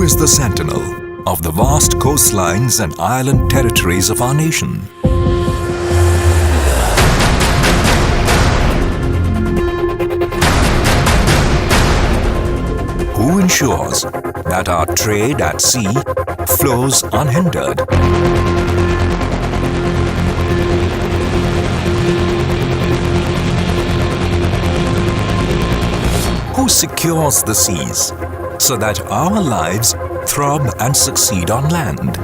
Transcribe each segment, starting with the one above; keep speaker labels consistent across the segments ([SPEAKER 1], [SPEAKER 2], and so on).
[SPEAKER 1] is the sentinel of the vast coastlines and island territories of our nation? Who ensures that our trade at sea flows unhindered? Who secures the seas so that our lives throb and succeed on land?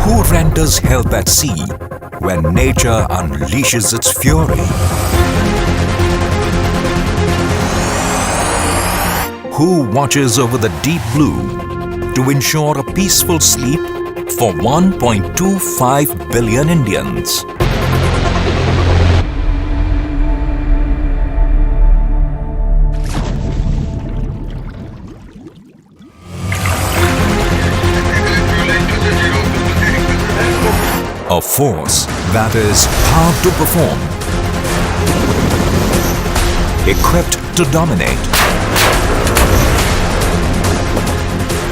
[SPEAKER 1] Who renders help at sea when nature unleashes its fury? Who watches over the deep blue to ensure a peaceful sleep for 1.25 billion Indians? A force that is powered to perform, equipped to dominate,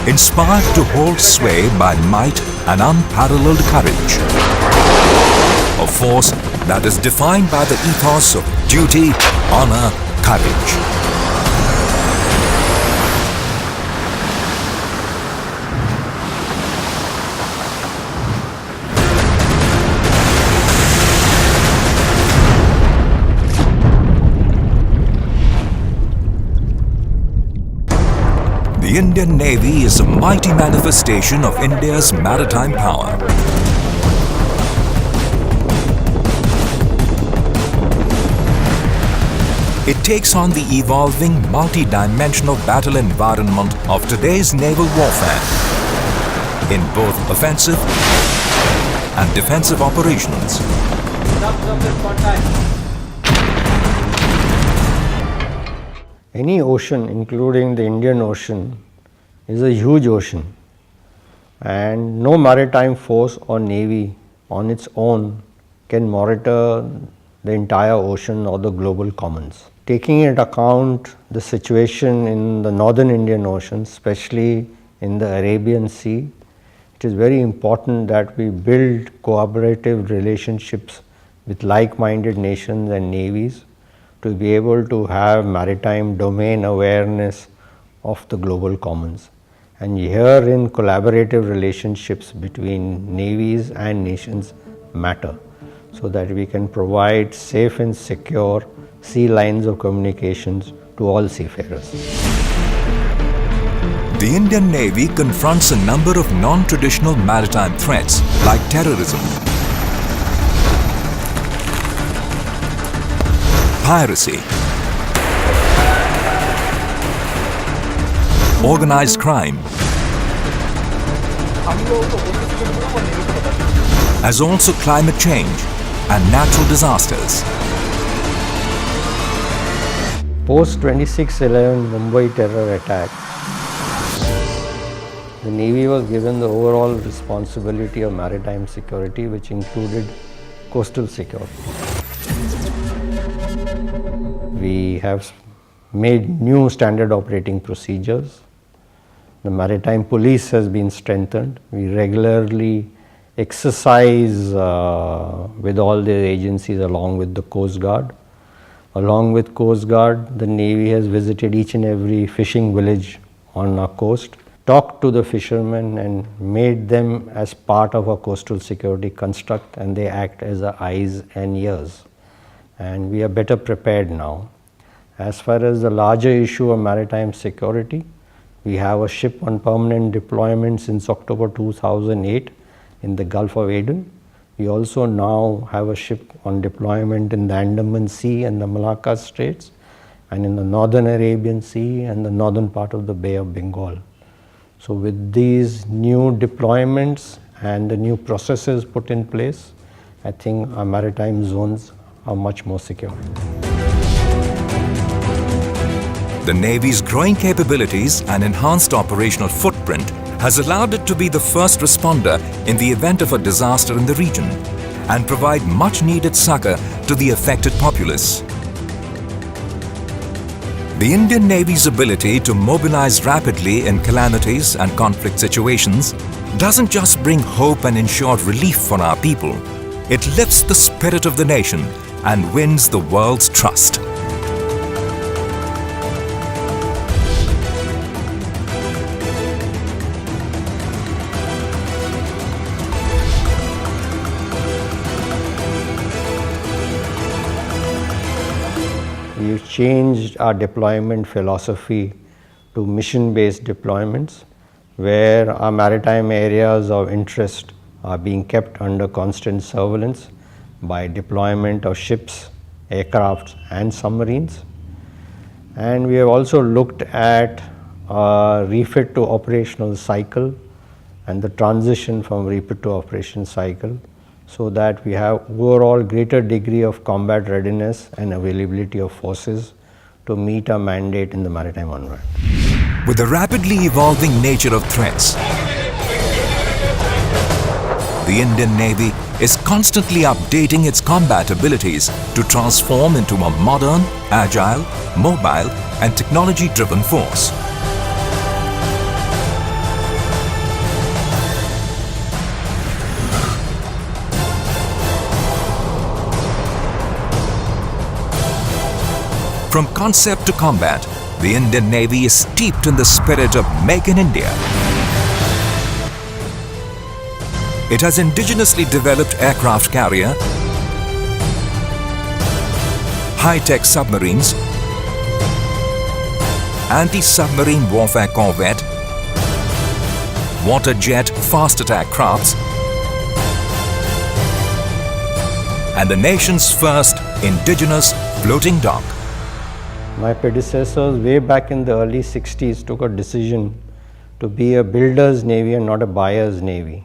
[SPEAKER 1] inspired to hold sway by might and unparalleled courage. A force that is defined by the ethos of duty, honor, courage. The Indian Navy is a mighty manifestation of India's maritime power. It takes on the evolving, multi-dimensional battle environment of today's naval warfare in both offensive and defensive operations.
[SPEAKER 2] Any ocean, including the Indian Ocean, is a huge ocean, and no maritime force or navy on its own can monitor the entire ocean or the global commons. Taking into account the situation in the northern Indian Ocean, especially in the Arabian Sea, it is very important that we build cooperative relationships with like-minded nations and navies to be able to have maritime domain awareness of the global commons. And herein collaborative relationships between navies and nations matter, so that we can provide safe and secure sea lines of communications to all seafarers.
[SPEAKER 1] The Indian Navy confronts a number of non-traditional maritime threats like terrorism, piracy, organized crime, as also climate change and natural disasters.
[SPEAKER 2] Post 26/11 Mumbai terror attack, the Navy was given the overall responsibility of maritime security, which included coastal security. We have made new standard operating procedures. The maritime police has been strengthened. We regularly exercise with all the agencies along with the Coast Guard. Along with Coast Guard, the Navy has visited each and every fishing village on our coast, talked to the fishermen and made them as part of our coastal security construct, and they act as our eyes and ears. And we are better prepared now. As far as the larger issue of maritime security, we have a ship on permanent deployment since October 2008 in the Gulf of Aden. We also now have a ship on deployment in the Andaman Sea and the Malacca Straits, and in the northern Arabian Sea and the northern part of the Bay of Bengal. So with these new deployments and the new processes put in place, I think our maritime zones are much more secure.
[SPEAKER 1] The Navy's growing capabilities and enhanced operational footprint has allowed it to be the first responder in the event of a disaster in the region and provide much-needed succor to the affected populace. The Indian Navy's ability to mobilize rapidly in calamities and conflict situations doesn't just bring hope and ensure relief for our people. It lifts the spirit of the nation and wins the world's trust.
[SPEAKER 2] We've changed our deployment philosophy to mission-based deployments, where our maritime areas of interest are being kept under constant surveillance by deployment of ships, aircrafts and submarines. And we have also looked at a refit to operational cycle and the transition from refit to operation cycle, so that we have overall greater degree of combat readiness and availability of forces to meet our mandate in the maritime environment.
[SPEAKER 1] With the rapidly evolving nature of threats, the Indian Navy is constantly updating its combat abilities to transform into a modern, agile, mobile and technology-driven force. From concept to combat, the Indian Navy is steeped in the spirit of Make in India. It has indigenously developed aircraft carrier, high-tech submarines, anti-submarine warfare corvette, water jet fast attack crafts, and the nation's first indigenous floating dock.
[SPEAKER 2] My predecessors way back in the early 60s took a decision to be a builder's navy and not a buyer's navy.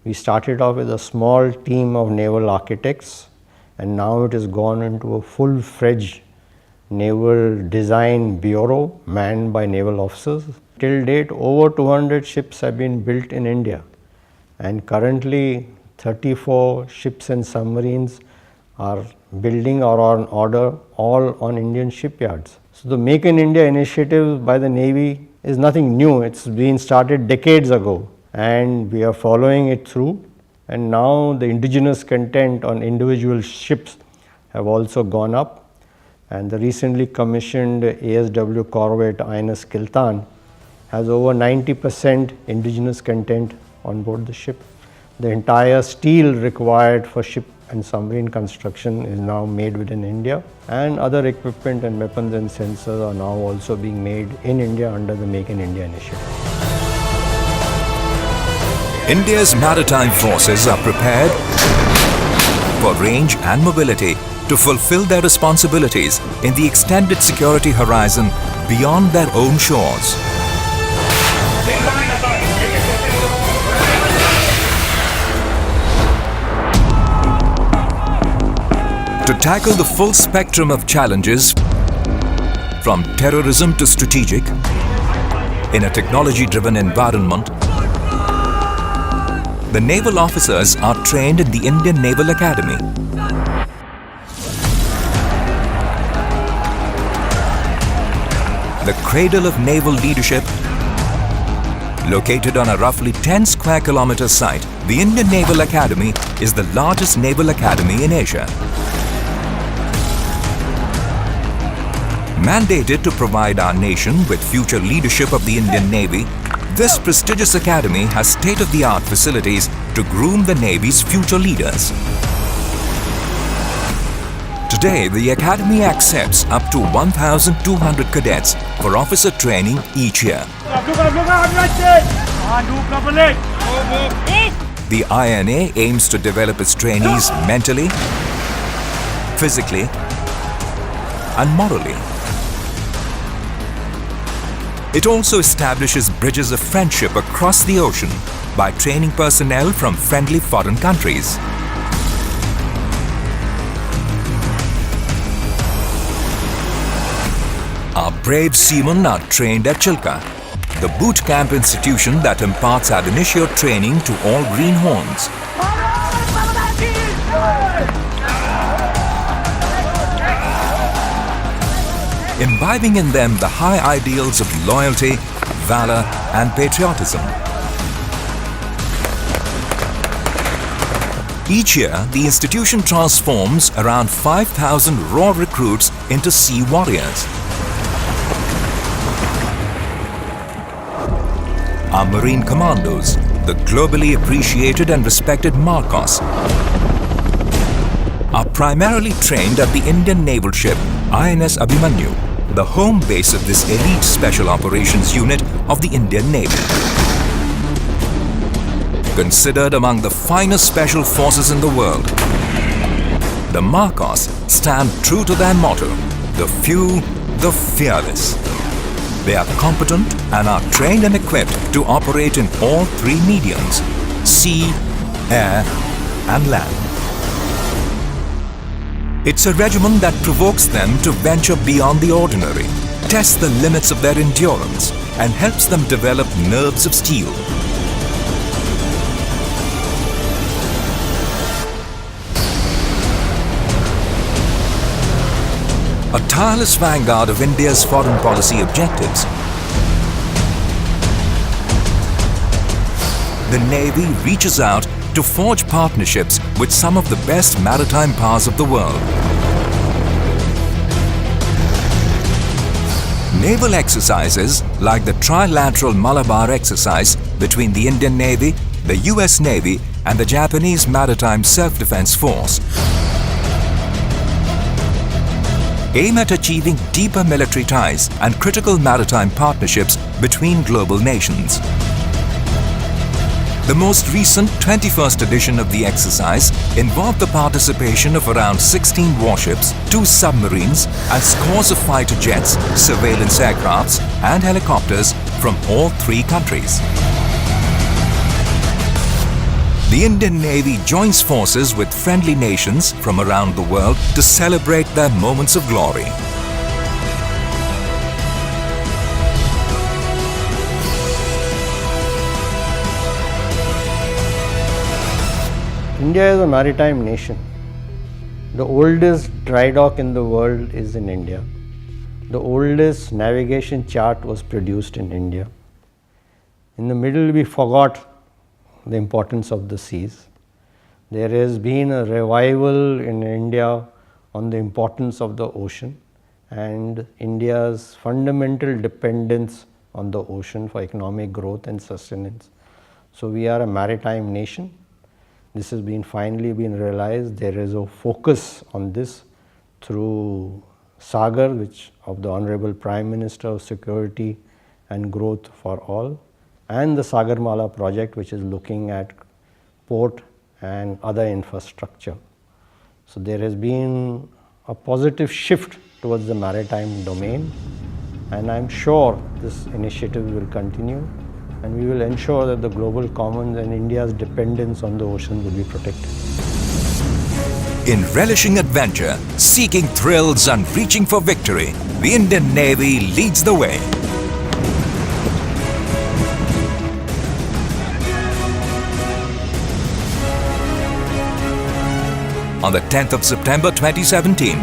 [SPEAKER 2] We started off with a small team of naval architects, and now it has gone into a full-fledged naval design bureau manned by naval officers. Till date, over 200 ships have been built in India, and currently 34 ships and submarines are building or on order, all on Indian shipyards. So the Make in India initiative by the Navy is nothing new. It's been started decades ago, and we are following it through. And now the indigenous content on individual ships have also gone up, and the recently commissioned ASW corvette INS Kiltan has over 90% indigenous content on board the ship. The entire steel required for ship and submarine construction is now made within India, and other equipment and weapons and sensors are now also being made in India under the Make in India initiative.
[SPEAKER 1] India's maritime forces are prepared for range and mobility to fulfill their responsibilities in the extended security horizon beyond their own shores. To tackle the full spectrum of challenges, from terrorism to strategic, in a technology-driven environment, the naval officers are trained in the Indian Naval Academy. The cradle of naval leadership, located on a roughly 10 square kilometer site, the Indian Naval Academy is the largest naval academy in Asia. Mandated to provide our nation with future leadership of the Indian Navy, this prestigious academy has state-of-the-art facilities to groom the Navy's future leaders. Today, the academy accepts up to 1,200 cadets for officer training each year. The INA aims to develop its trainees mentally, physically, and morally. It also establishes bridges of friendship across the ocean by training personnel from friendly foreign countries. Our brave seamen are trained at Chilka, the boot camp institution that imparts ad initio training to all greenhorns. imbibing in them the high ideals of loyalty, valor, and patriotism. Each year, the institution transforms around 5,000 raw recruits into sea warriors. Our Marine Commandos, the globally appreciated and respected Marcos, are primarily trained at the Indian naval ship INS Abhimanyu, the home base of this elite special operations unit of the Indian Navy. Considered among the finest special forces in the world, the Marcos stand true to their motto, the few, the fearless. They are competent and are trained and equipped to operate in all three mediums: sea, air, and land. It's a regimen that provokes them to venture beyond the ordinary, tests the limits of their endurance, and helps them develop nerves of steel. A tireless vanguard of India's foreign policy objectives, the Navy reaches out to forge partnerships with some of the best maritime powers of the world. Naval exercises like the trilateral Malabar exercise between the Indian Navy, the US Navy, and the Japanese Maritime Self-Defense Force aim at achieving deeper military ties and critical maritime partnerships between global nations. The most recent 21st edition of the exercise involved the participation of around 16 warships, 2 submarines, and scores of fighter jets, surveillance aircrafts, and helicopters from all 3 countries. The Indian Navy joins forces with friendly nations from around the world to celebrate their moments of glory.
[SPEAKER 2] India is a maritime nation. The oldest dry dock in the world is in India. The oldest navigation chart was produced in India. In the middle, we forgot the importance of the seas. There has been a revival in India on the importance of the ocean and India's fundamental dependence on the ocean for economic growth and sustenance. So we are a maritime nation. This has finally been realized. There is a focus on this through Sagar, which of the Honorable Prime Minister of Security and Growth for All, and the Sagarmala project, which is looking at port and other infrastructure. So there has been a positive shift towards the maritime domain, and I'm sure this initiative will continue, and we will ensure that the global commons and India's dependence on the ocean will be protected.
[SPEAKER 1] In relishing adventure, seeking thrills and reaching for victory, the Indian Navy leads the way. On the 10th of September 2017,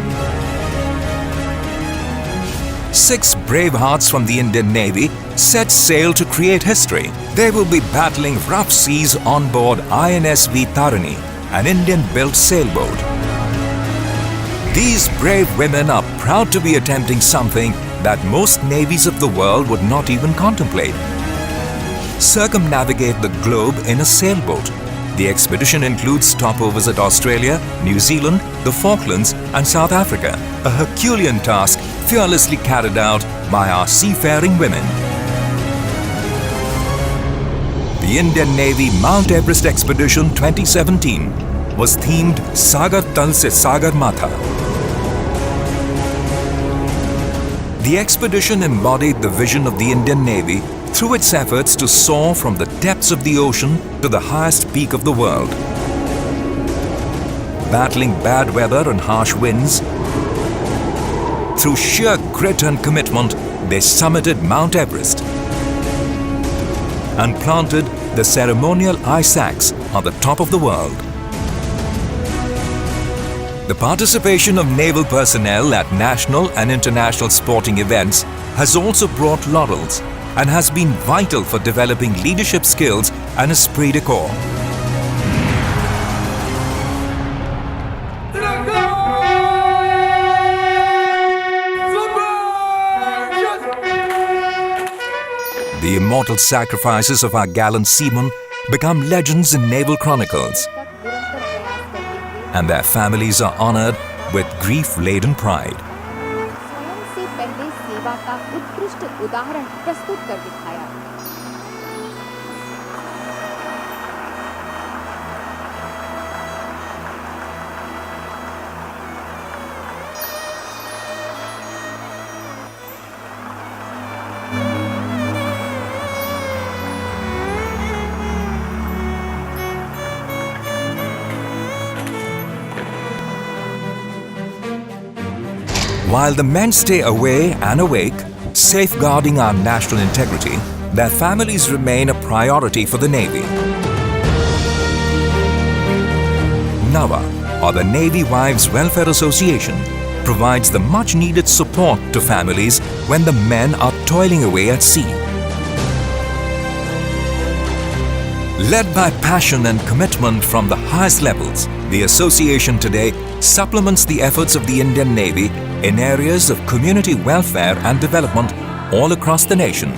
[SPEAKER 1] 6 brave hearts from the Indian Navy set sail to create history. They will be battling rough seas on board INS Bhāratīya, an Indian-built sailboat. These brave women are proud to be attempting something that most navies of the world would not even contemplate: circumnavigate the globe in a sailboat. The expedition includes stopovers at Australia, New Zealand, the Falklands, and South Africa, a Herculean task fearlessly carried out by our seafaring women. The Indian Navy Mount Everest Expedition 2017 was themed Sagar Tal Se Sagar Matha. The expedition embodied the vision of the Indian Navy through its efforts to soar from the depths of the ocean to the highest peak of the world. Battling bad weather and harsh winds, through sheer grit and commitment, they summited Mount Everest and planted the ceremonial ice axe on the top of the world. The participation of naval personnel at national and international sporting events has also brought laurels and has been vital for developing leadership skills and esprit de corps. The immortal sacrifices of our gallant seamen become legends in naval chronicles, and their families are honored with grief-laden pride.
[SPEAKER 3] स्वयं से पहले सेवा का उत्कृष्ट उदाहरण प्रस्तुत कर दिखाया।
[SPEAKER 1] While the men stay away and awake, safeguarding our national integrity, their families remain a priority for the Navy. NAVA, or the Navy Wives Welfare Association, provides the much-needed support to families when the men are toiling away at sea. Led by passion and commitment from the highest levels, the association today supplements the efforts of the Indian Navy in areas of community welfare and development all across the nation.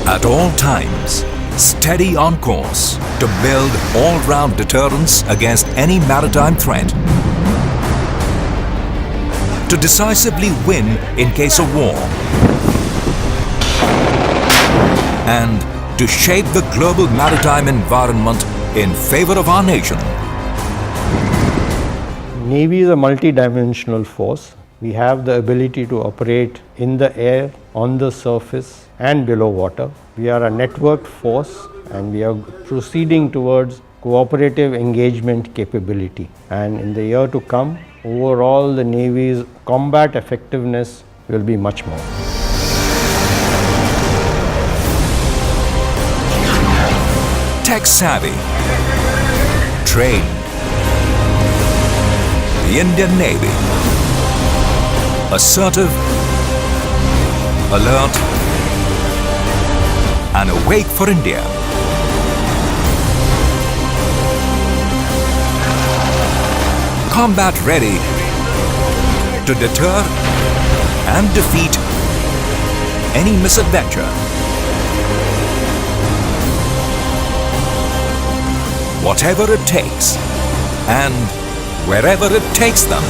[SPEAKER 1] At all times, steady on course to build all-round deterrence against any maritime threat, to decisively win in case of war, and to shape the global maritime environment in favor of our nation.
[SPEAKER 2] Navy is a multi-dimensional force. We have the ability to operate in the air, on the surface and below water. We are a networked force and we are proceeding towards cooperative engagement capability. And in the year to come, overall the Navy's combat effectiveness will be much more.
[SPEAKER 1] Tech savvy, trained, the Indian Navy, assertive, alert, and awake for India. Combat ready to deter and defeat any misadventure. Whatever it takes, and wherever it takes them.